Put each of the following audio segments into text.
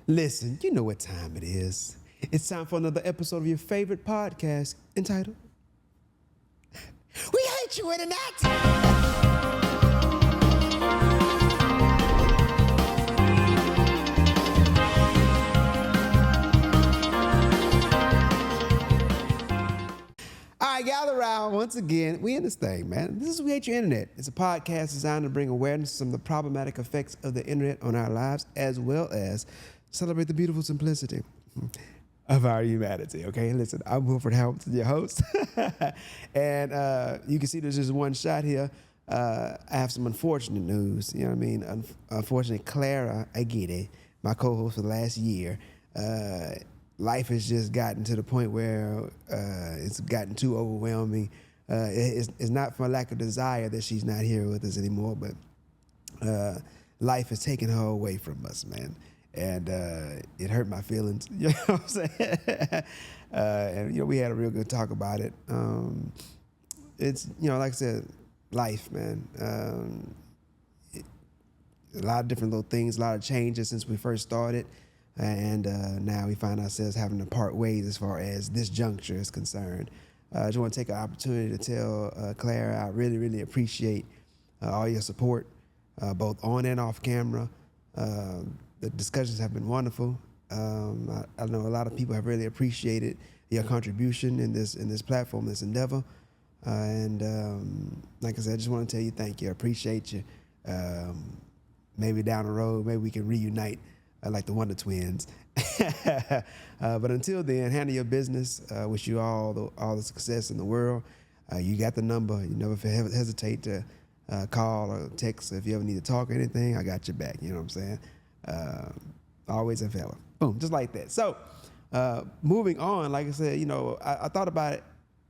Listen, you know what time it is. It's time for another episode of your favorite podcast entitled We Hate You, Internet! All right, gather around once again. We in this thing, man. This is We Hate Your Internet. It's a podcast designed to bring awareness to some of the problematic effects of the internet on our lives, as well as celebrate the beautiful simplicity of our humanity. Okay, listen, I'm Wilford Hamilton, your host, and you can see there's just one shot here. I have some unfortunate news. You know what I mean? Unfortunately, Clara Aguirre, my co-host for the last year, life has just gotten to the point where it's gotten too overwhelming. It's not for lack of desire that she's not here with us anymore, but life has taken her away from us, man. And it hurt my feelings, you know what I'm saying? And, you know, we had a real good talk about it. It's, you know, like I said, life, man. A lot of different little things, a lot of changes since we first started. And now we find ourselves having to part ways as far as this juncture is concerned. I just want to take an opportunity to tell Clara I really, really appreciate all your support, both on and off camera. The discussions have been wonderful. I know a lot of people have really appreciated your contribution in this platform, this endeavor. And like I said, I just want to tell you thank you. I appreciate you. Maybe down the road, maybe we can reunite like the Wonder Twins. But until then, handle your business. Wish you all the success in the world. You got the number. You never hesitate to call or text if you ever need to talk or anything. I got your back. You know what I'm saying? Always available. Boom, just like that. So moving on, like I said, you know, I thought about it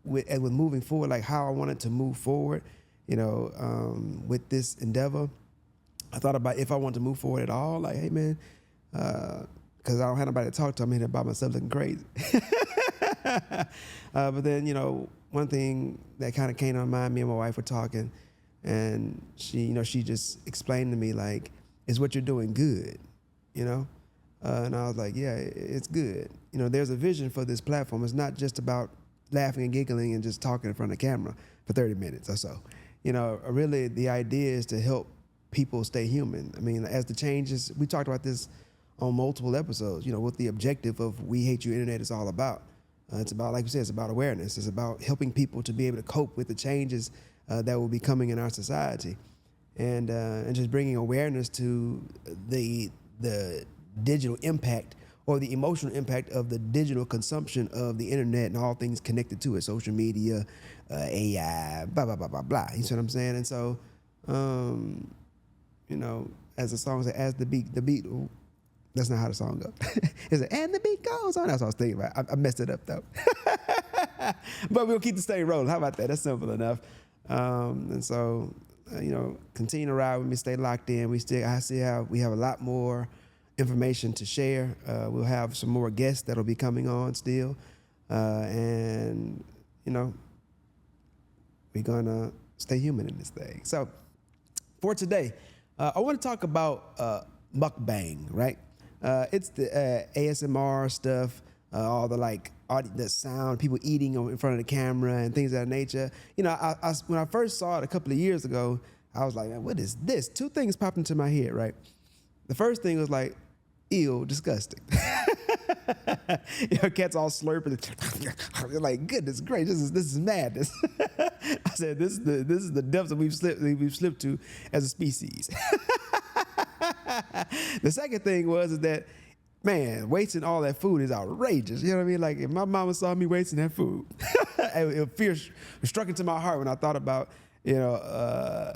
with moving forward, like how I wanted to move forward, you know, with this endeavor. I thought about if I want to move forward at all, like, hey, man, because I don't have nobody to talk to. I'm here by myself looking crazy. But then, you know, one thing that kind of came to my mind, me and my wife were talking, and she just explained to me, like, is what you're doing good, you know? And I was like, yeah, it's good. You know, there's a vision for this platform. It's not just about laughing and giggling and just talking in front of the camera for 30 minutes or so. You know, really the idea is to help people stay human. I mean, as the changes, we talked about this on multiple episodes, you know, what the objective of We Hate You Internet is all about. It's about, like we said, it's about awareness. It's about helping people to be able to cope with the changes that will be coming in our society. And just bringing awareness to the digital impact or the emotional impact of the digital consumption of the internet and all things connected to it, social media, AI, blah, blah, blah, blah, blah. You see what I'm saying? And so, you know, as the song says, as the beat, ooh, that's not how the song goes. It's like, and the beat goes on. That's what I was thinking about. I messed it up, though. But we'll keep the stay rolling. How about that? That's simple enough. And so, you know, continue to ride with me, stay locked in. We have a lot more information to share. We'll have some more guests that'll be coming on still. And, you know, we're going to stay human in this thing. So for today, I want to talk about Mukbang, right? It's the ASMR stuff, all the the sound, people eating in front of the camera and things of that nature. You know, when I first saw it a couple of years ago, I was like, man, what is this? Two things popped into my head, right? The first thing was like, ew, disgusting. You know, cats all slurping. You're like, goodness gracious, this is madness. I said, this is the depths that we've slipped to as a species. The second thing is that, man, wasting all that food is outrageous. You know what I mean? Like, if my mama saw me wasting that food, fear struck into my heart when I thought about, you know,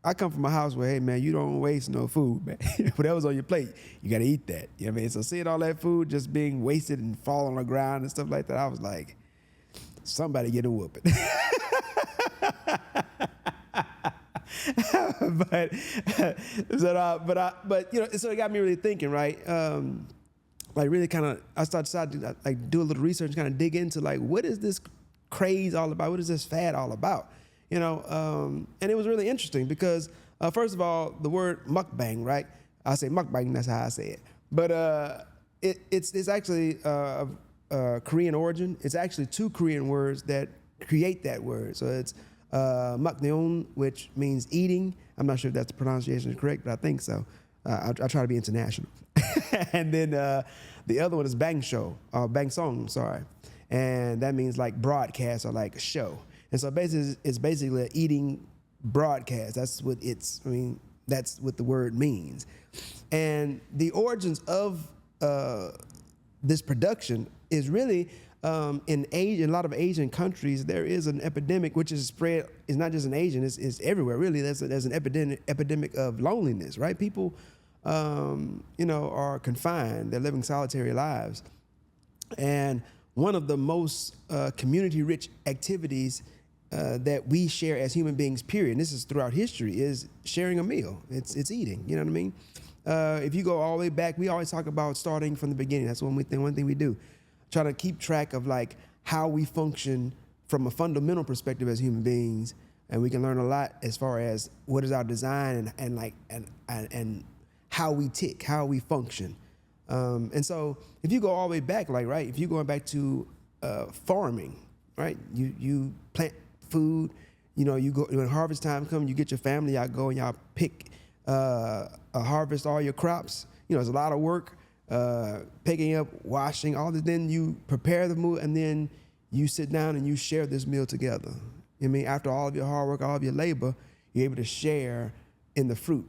I come from a house where, hey, man, you don't waste no food, man. Whatever's on your plate, you got to eat that. You know what I mean? So seeing all that food just being wasted and falling on the ground and stuff like that, I was like, somebody get a whooping. but you know, so it got me really thinking, right? Like really kind of, I started to like do a little research, kind of dig into like, what is this craze all about? What is this fad all about? You know, and it was really interesting because first of all, the word mukbang, right? I say mukbang. That's how I say it. But it's actually Korean origin. It's actually two Korean words that create that word. So it's mukneon, which means eating. I'm not sure if that's the pronunciation is correct, but I think so. I try to be international. And then the other one is bang song, sorry. And that means like broadcast or like a show. And so basically, it's basically an eating broadcast. That's what that's what the word means. And the origins of this production is really in Asia, in a lot of Asian countries, there is an epidemic which is spread. It's not just in Asian; it's everywhere. Really, there's an epidemic of loneliness. Right? People, are confined. They're living solitary lives, and one of the most community-rich activities that we share as human beings, period, and this is throughout history, is sharing a meal. It's eating. You know what I mean? If you go all the way back, we always talk about starting from the beginning. That's one thing we do. Try to keep track of like how we function from a fundamental perspective as human beings, and we can learn a lot as far as what is our design and how we tick, how we function. And so if you go all the way back, like, right, if you're going back to farming, right, you plant food, you go when harvest time comes, you get your family, y'all go and y'all pick, harvest all your crops. It's a lot of work, picking up, washing, all that. Then you prepare the meal, and then you sit down and you share this meal together. After all of your hard work, all of your labor, you're able to share in the fruit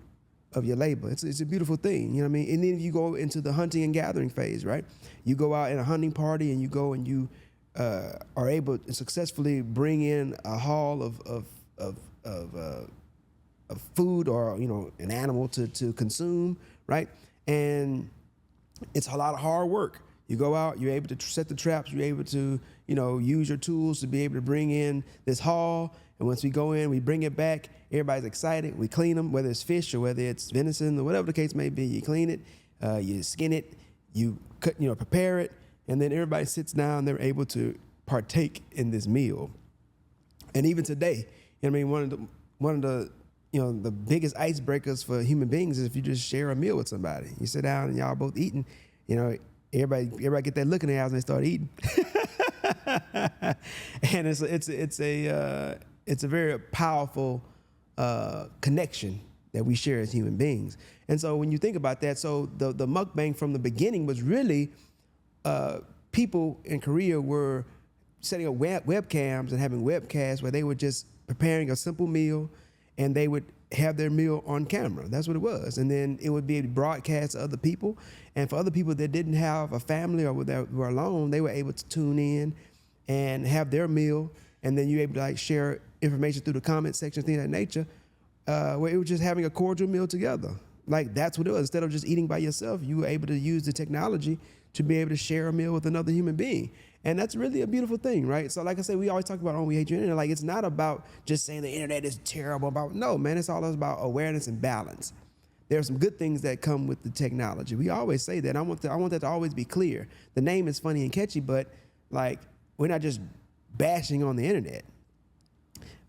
of your labor. It's a beautiful thing, you know what I mean? And then if you go into the hunting and gathering phase, right? You go out in a hunting party and you go and you are able to successfully bring in a haul of food or an animal to consume, right? And it's a lot of hard work. You go out, you're able to set the traps, you're able to use your tools to be able to bring in this haul. And once we go in, we bring it back. Everybody's excited. We clean them, whether it's fish or whether it's venison or whatever the case may be. You clean it, you skin it, you cut, prepare it, and then everybody sits down. They're able to partake in this meal. And even today, one of the the biggest icebreakers for human beings is if you just share a meal with somebody. You sit down and y'all both eating. Everybody get that look in their eyes and they start eating. And it's a very powerful connection that we share as human beings. And so when you think about that, so the mukbang from the beginning was really people in Korea were setting up webcams and having webcasts where they were just preparing a simple meal and they would have their meal on camera. That's what it was. And then it would be broadcast to other people. And for other people that didn't have a family or were alone, they were able to tune in and have their meal. And then you're able to share information through the comment section, things of that nature, where it was just having a cordial meal together. That's what it was. Instead of just eating by yourself, you were able to use the technology to be able to share a meal with another human being. And that's really a beautiful thing, right? So like I said, we always talk about, we hate your internet. It's not about just saying the internet is terrible. No, man, it's all about awareness and balance. There are some good things that come with the technology. We always say that. I want that to always be clear. The name is funny and catchy, but we're not just bashing on the internet.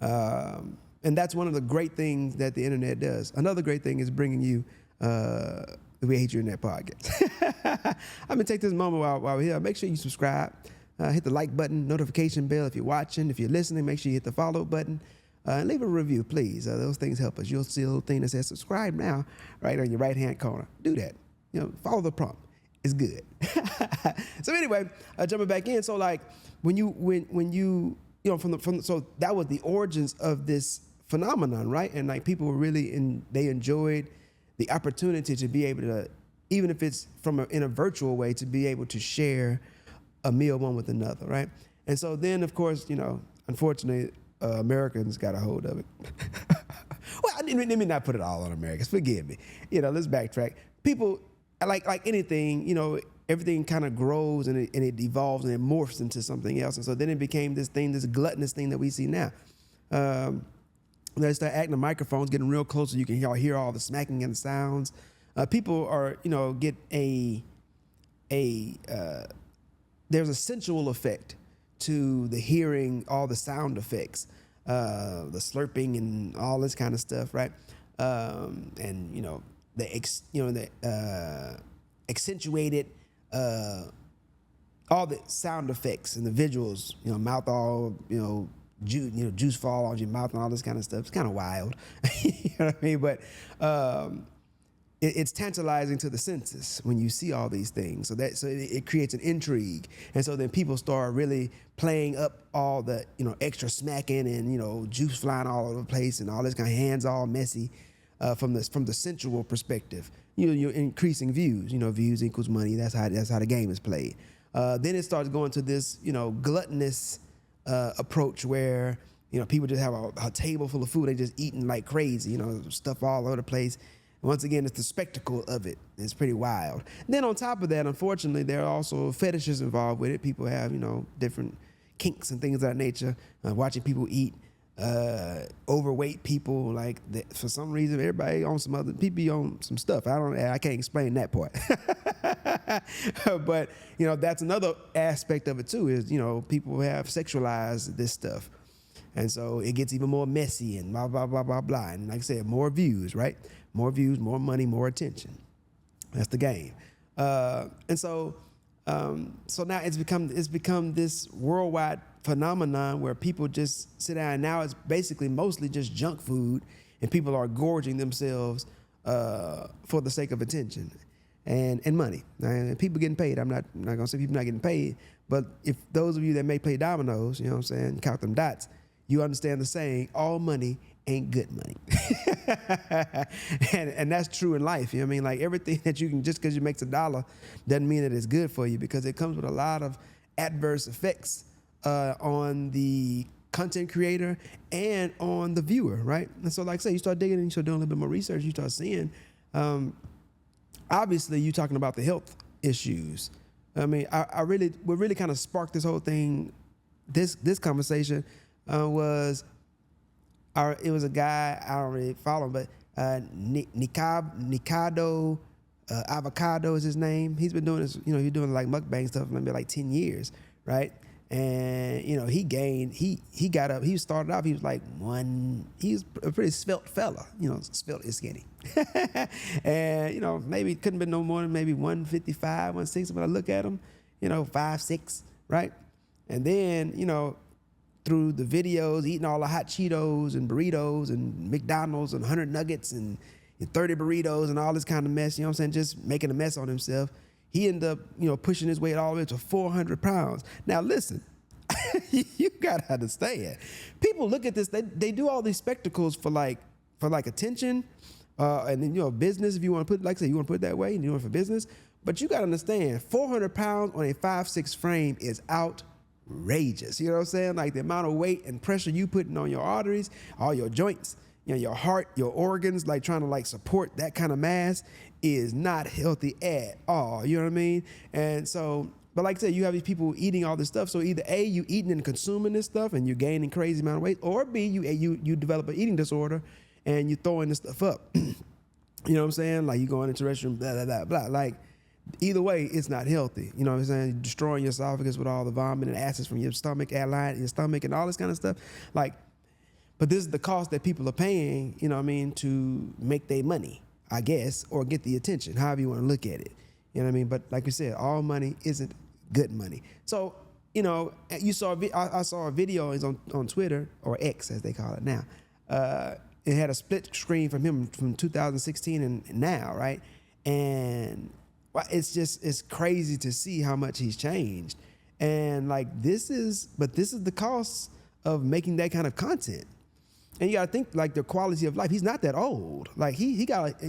And that's one of the great things that the internet does. Another great thing is bringing you the We Hate Your Internet podcast. I'm gonna take this moment while we're here. Make sure you subscribe. Hit the like button, notification bell if you're watching. If you're listening, make sure you hit the follow button. And leave a review, please. Those things help us. You'll see a little thing that says subscribe now, right on your right-hand corner. Do that. Follow the prompt. It's good. So anyway, jumping back in. So when you so that was the origins of this phenomenon, right? And people were really they enjoyed the opportunity to be able to, even if it's in a virtual way, to be able to share a meal one with another, right? And so then, of course, unfortunately, Americans got a hold of it. Well, let me not put it all on Americans. Forgive me. Let's backtrack. People, like anything, everything kind of grows and it evolves and it morphs into something else. And so then it became this gluttonous thing that we see now. They start acting the microphones, getting real close so you can hear all the smacking and the sounds. People are, get there's a sensual effect to the hearing, all the sound effects, the slurping and all this kind of stuff, right? And the accentuated all the sound effects and the visuals, mouth all, juice fall on your mouth and all this kind of stuff. It's kind of wild, you know what I mean? But it's tantalizing to the senses when you see all these things. So it creates an intrigue, and so then people start really playing up all the extra smacking and juice flying all over the place and all this kind of hands all messy from the sensual perspective. You're increasing views. Views equals money. That's how the game is played. Then it starts going to this gluttonous approach where people just have a table full of food. They just eating like crazy. Stuff all over the place. Once again, it's the spectacle of it. It's pretty wild. And then on top of that, unfortunately, there are also fetishes involved with it. People have, different kinks and things of that nature. Watching people eat, overweight people, like for some reason, everybody on some other, people on some stuff. I can't explain that part. But, that's another aspect of it too, is, people have sexualized this stuff. And so it gets even more messy and blah, blah, blah, blah, blah. And like I said, more views, right? More views, more money, more attention. That's the game. And so now it's become this worldwide phenomenon where people just sit down. And now it's basically mostly just junk food, and people are gorging themselves for the sake of attention and money. And people getting paid. I'm not gonna say people not getting paid, but if those of you that may play dominoes, you know what I'm saying, count them dots, you understand the saying, all money ain't good money. and that's true in life. Like everything that you can, just because you make $1 doesn't mean that it's good for you, because it comes with a lot of adverse effects on the content creator and on the viewer, right? And so like I say, you start digging and you start doing a little bit more research, you start seeing, obviously you're talking about the health issues. What really kind of sparked this whole thing, this conversation, was it was a guy, I don't really follow him, but Nikado Avocado is his name. He's been doing this, he's doing like mukbang stuff for maybe like 10 years, right? And he got up, he started off, he was a pretty svelte fella, svelte is skinny. And maybe it couldn't be no more than maybe 155, 160 when I look at him, 5'6", right? And then, through the videos, eating all the hot Cheetos and burritos and McDonald's and 100 nuggets and 30 burritos and all this kind of mess, just making a mess on himself. He ended up, pushing his weight all the way to 400 pounds. Now listen, you gotta understand. People look at this, they do all these spectacles for attention, and then, business, if you want to put, like I said, you want to put it that way, and you do it for business. But you gotta understand, 400 pounds on a 5'6" frame is outrageous. You know what I'm saying? Like the amount of weight and pressure you putting on your arteries, all your joints, your heart, your organs, like trying to support that kind of mass is not healthy at all. You know what I mean? And so, but like I said, you have these people eating all this stuff. So either A, you eating and consuming this stuff and you're gaining crazy amount of weight, or B, you develop an eating disorder and you're throwing this stuff up. You know what I'm saying? Like you going into the restroom, blah, blah, blah, blah. Like either way, it's not healthy. You know what I'm saying? You're destroying your esophagus with all the vomit and acids from your stomach, your stomach and all this kind of stuff. But this is the cost that people are paying, to make their money, I guess, or get the attention, however you want to look at it. You know what I mean? But like you said, all money isn't good money. So, I saw a video, it's on Twitter, or X as they call it now. It had a split screen from him from 2016 and now, right? And it's crazy to see how much he's changed. And this is the cost of making that kind of content. And you got to think the quality of life. He's not that old. He got,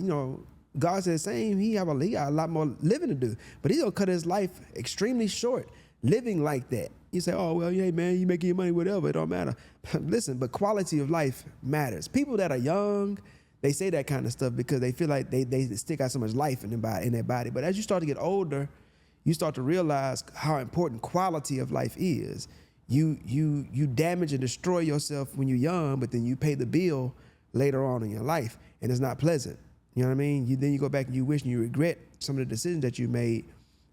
God said the same. He got a lot more living to do, but he's gonna cut his life extremely short living like that. You say, oh, well, yeah, man, you making your money, whatever, it don't matter. Listen, but quality of life matters. People that are young, they say that kind of stuff because they feel like they still got so much life in their body. But as you start to get older, you start to realize how important quality of life is. You damage and destroy yourself when you're young, but then you pay the bill later on in your life, and it's not pleasant. You know what I mean? Then you go back and you wish and you regret some of the decisions that you made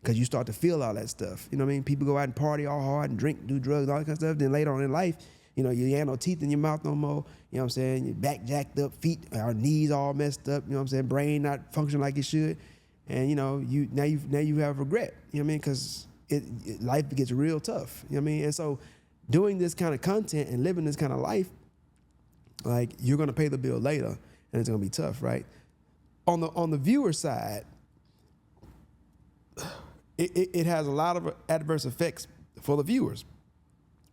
because you start to feel all that stuff. You know what I mean? People go out and party all hard and drink, do drugs, all that kind of stuff. Then later on in life, You ain't no teeth in your mouth no more. You know what I'm saying? Your back jacked up, feet, our knees all messed up. You know what I'm saying? Brain not functioning like it should. And you have regret. You know what I mean? Because life gets real tough. You know what I mean? And so doing this kind of content and living this kind of life, like, you're gonna pay the bill later, and it's gonna be tough, right? On the viewer side, it has a lot of adverse effects for the viewers.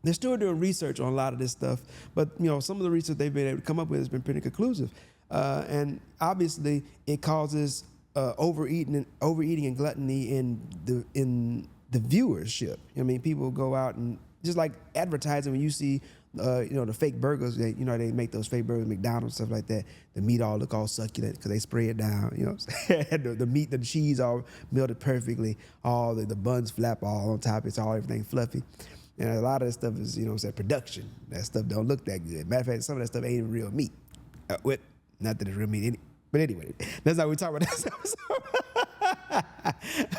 They're still doing research on a lot of this stuff, but some of the research they've been able to come up with has been pretty conclusive, and obviously it causes overeating and gluttony in the viewership. You know what I mean? People go out and just like advertising when you see the fake burgers. They make those fake burgers, McDonald's, stuff like that. The meat all look all succulent because they spray it down. You know what I'm saying? the meat, the cheese all melted perfectly. All the buns flap all on top. It's all everything fluffy. And a lot of that stuff is, production. That stuff don't look that good. Matter of fact, some of that stuff ain't even real meat. Not that it's real meat, but anyway, that's not what we talk about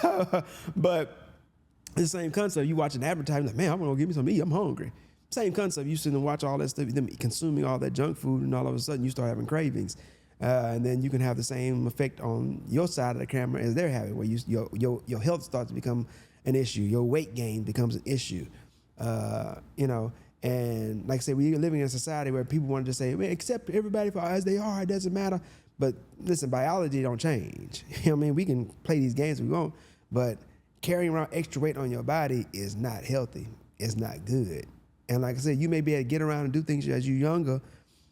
that. But the same concept. You watch an advertisement, like, man, I'm gonna give me some meat. I'm hungry. Same concept. You sit and watch all that stuff, them consuming all that junk food, and all of a sudden you start having cravings, and then you can have the same effect on your side of the camera as they're having, where your health starts to become an issue. Your weight gain becomes an issue. And like I said, we're living in a society where people want to just say, man, accept everybody for as they are. It doesn't matter. But listen, biology don't change. I mean, we can play these games we want, but carrying around extra weight on your body is not healthy. It's not good. And like I said, you may be able to get around and do things as you're younger,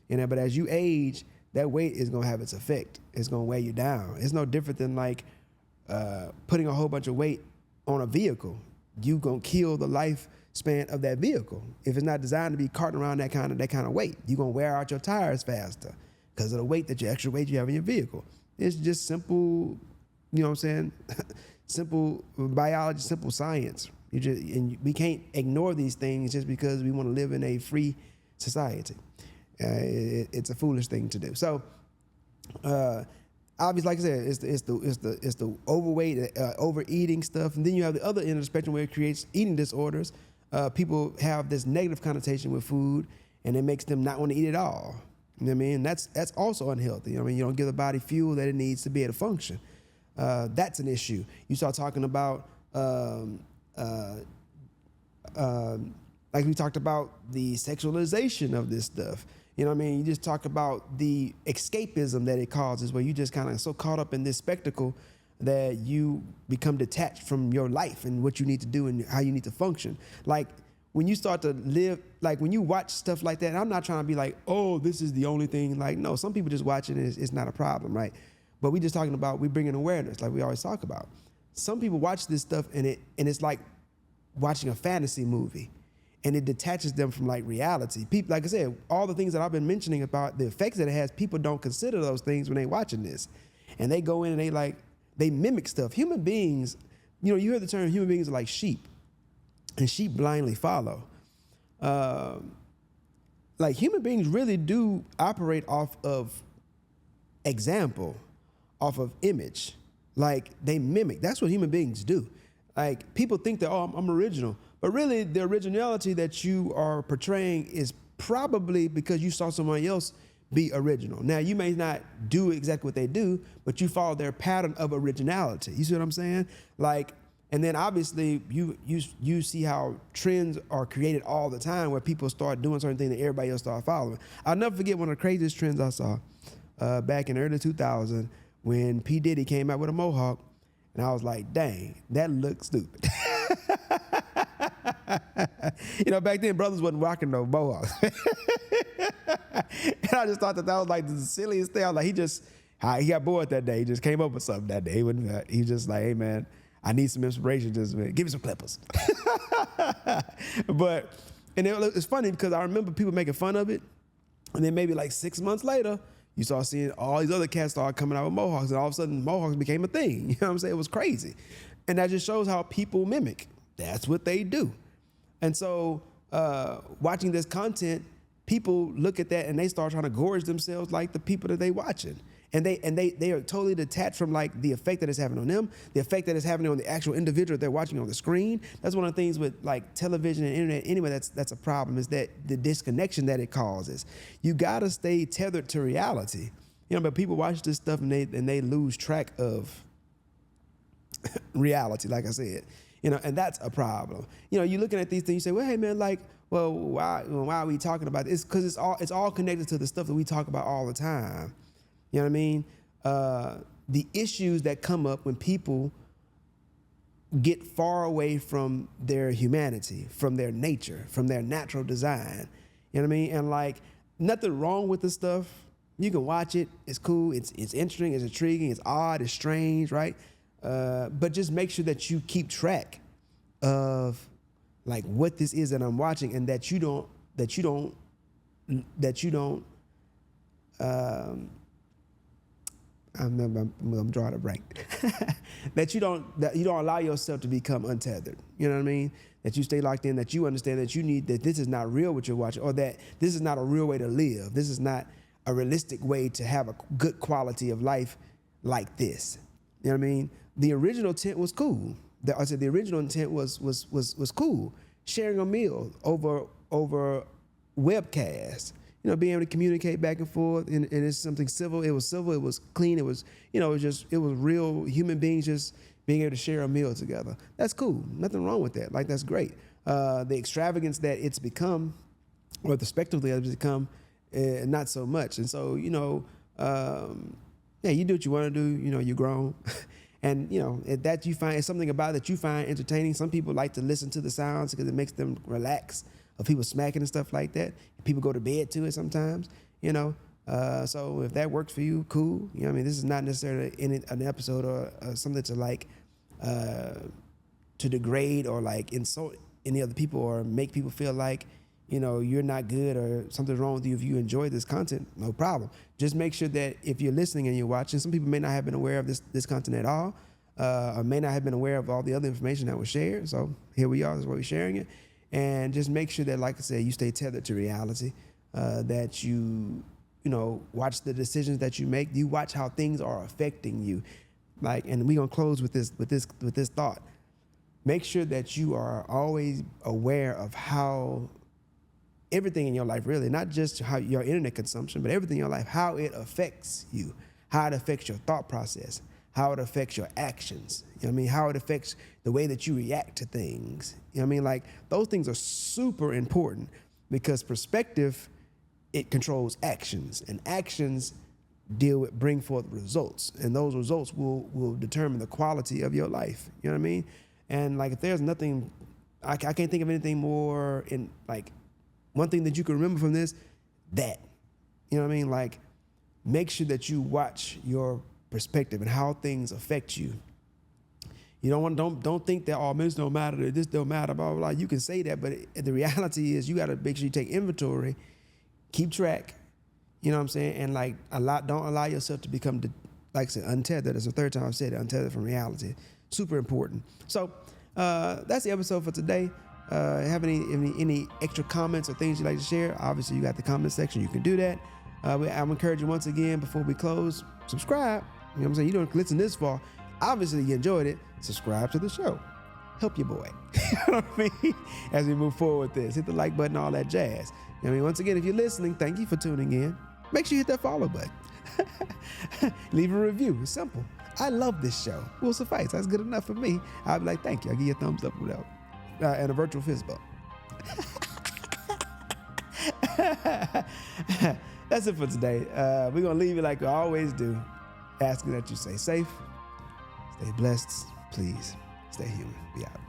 but as you age, that weight is going to have its effect. It's going to weigh you down. It's no different than like putting a whole bunch of weight on a vehicle. You going to kill the lifespan of that vehicle. If it's not designed to be carting around that kind of weight, you're going to wear out your tires faster because of the extra weight you have in your vehicle. It's just simple, you know what I'm saying? Simple biology, simple science. We can't ignore these things just because we want to live in a free society. It's a foolish thing to do. So, obviously, like I said, it's the overweight, overeating stuff, and then you have the other end of the spectrum where it creates eating disorders. People have this negative connotation with food, and it makes them not want to eat at all. You know what I mean? That's also unhealthy. You know what I mean? You don't give the body fuel that it needs to be able to function. That's an issue. You start talking about, like we talked about, the sexualization of this stuff. You know what I mean? You just talk about the escapism that it causes, where you just kind of so caught up in this spectacle that you become detached from your life and what you need to do and how you need to function. Like when you start to live, like when you watch stuff like that, and I'm not trying to be like, oh, this is the only thing. Like, no, some people just watching it, it's not a problem, right? But we just talking about, we bringing awareness, like we always talk about. Some people watch this stuff and it's like watching a fantasy movie, and it detaches them from like reality. People, like I said, all the things that I've been mentioning about the effects that it has, people don't consider those things when they watching this, and they go in and they mimic stuff. Human beings, you hear the term human beings are like sheep, and sheep blindly follow. Like human beings really do operate off of example, off of image. Like they mimic. That's what human beings do. Like people think that, oh, I'm original. But really the originality that you are portraying is probably because you saw someone else be original. Now you may not do exactly what they do, but you follow their pattern of originality. You see what I'm saying? Like, and then obviously you see how trends are created all the time where people start doing certain things that everybody else start following. I'll never forget one of the craziest trends I saw back in early 2000 when P. Diddy came out with a mohawk, and I was like, dang, that looks stupid. Back then brothers wasn't rocking no mohawks. And I just thought that was like the silliest thing. I was like, he got bored that day. He just came up with something that day. He was just like, hey man, I need some inspiration. Just give me some clippers. And it's funny because I remember people making fun of it, and then maybe like 6 months later, you start seeing all these other cats start coming out with mohawks, and all of a sudden mohawks became a thing. You know what I'm saying? It was crazy. And that just shows how people mimic. That's what they do. And so watching this content, people look at that and they start trying to gorge themselves like the people that they watching. they are totally detached from like the effect that it's having on them, the effect that it's having on the actual individual they're watching on the screen. That's one of the things with like television and internet anyway that's a problem, is that the disconnection that it causes. You gotta stay tethered to reality. But people watch this stuff and they lose track of reality, like I said. And that's a problem. You're looking at these things, you say, well, hey man, like, well, why are we talking about this? Because it's all connected to the stuff that we talk about all the time. You know what I mean? The issues that come up when people get far away from their humanity, from their nature, from their natural design. You know what I mean? And like, nothing wrong with the stuff. You can watch it. It's cool. It's interesting. It's intriguing. It's odd. It's strange, right? But just make sure that you keep track of like what this is that I'm watching, and that you don't I'm drawing a blank. that you don't allow yourself to become untethered. You know what I mean? That you stay locked in, that you understand that this is not real what you're watching, or that this is not a real way to live. This is not a realistic way to have a good quality of life like this. You know what I mean? The original intent was cool. The original intent was cool. Sharing a meal over webcast. Being able to communicate back and forth, and it's something civil. It was civil. It was clean. It was, it was real human beings just being able to share a meal together. That's cool. Nothing wrong with that. Like, that's great. The extravagance that it's become, or the spectacle that it's become, not so much. And so, yeah, you do what you want to do. You're grown. And, that you find, it's something about it that you find entertaining. Some people like to listen to the sounds because it makes them relax, of people smacking and stuff like that. People go to bed to it sometimes, So if that works for you, cool. This is not necessarily an episode or something to like, to degrade or like insult any other people or make people feel like, you're not good or something's wrong with you. If you enjoy this content, no problem. Just make sure that if you're listening and you're watching, some people may not have been aware of this content at all, or may not have been aware of all the other information that was shared. So here we are, that's why we're sharing it. And just make sure that, like I said, you stay tethered to reality, that you watch the decisions that you make. You watch how things are affecting you. Like, and we're gonna close with this thought. Make sure that you are always aware of how everything in your life, really, not just how your internet consumption, but everything in your life, how it affects you, how it affects your thought process, how it affects your actions. How it affects the way that you react to things. Like, those things are super important, because perspective, it controls actions, and actions bring forth results, and those results will determine the quality of your life. You know what I mean? And like, if there's nothing, I can't think of anything more in like, one thing that you can remember from this, that, like, make sure that you watch your perspective and how things affect you. You don't think that, oh, this don't matter, this don't matter, blah, blah, blah. You can say that, but the reality is you got to make sure you take inventory, keep track, you know what I'm saying? And like, don't allow yourself to become, like I said, untethered. That's the third time I've said it, untethered from reality. Super important. So that's the episode for today. Have any extra comments or things you'd like to share? Obviously, you got the comment section. You can do that. I'm encouraging once again, before we close, subscribe. You know what I'm saying? You don't listen this far. Obviously, you enjoyed it. Subscribe to the show. Help your boy. You know what I mean? As we move forward with this, hit the like button, all that jazz. Once again, if you're listening, thank you for tuning in. Make sure you hit that follow button. Leave a review. It's simple. I love this show. Will suffice. That's good enough for me. I'll be like, thank you. I'll give you a thumbs up without. And a virtual fist bump. That's it for today. We're going to leave it like we always do, asking that you stay safe, stay blessed, please stay human. Be out.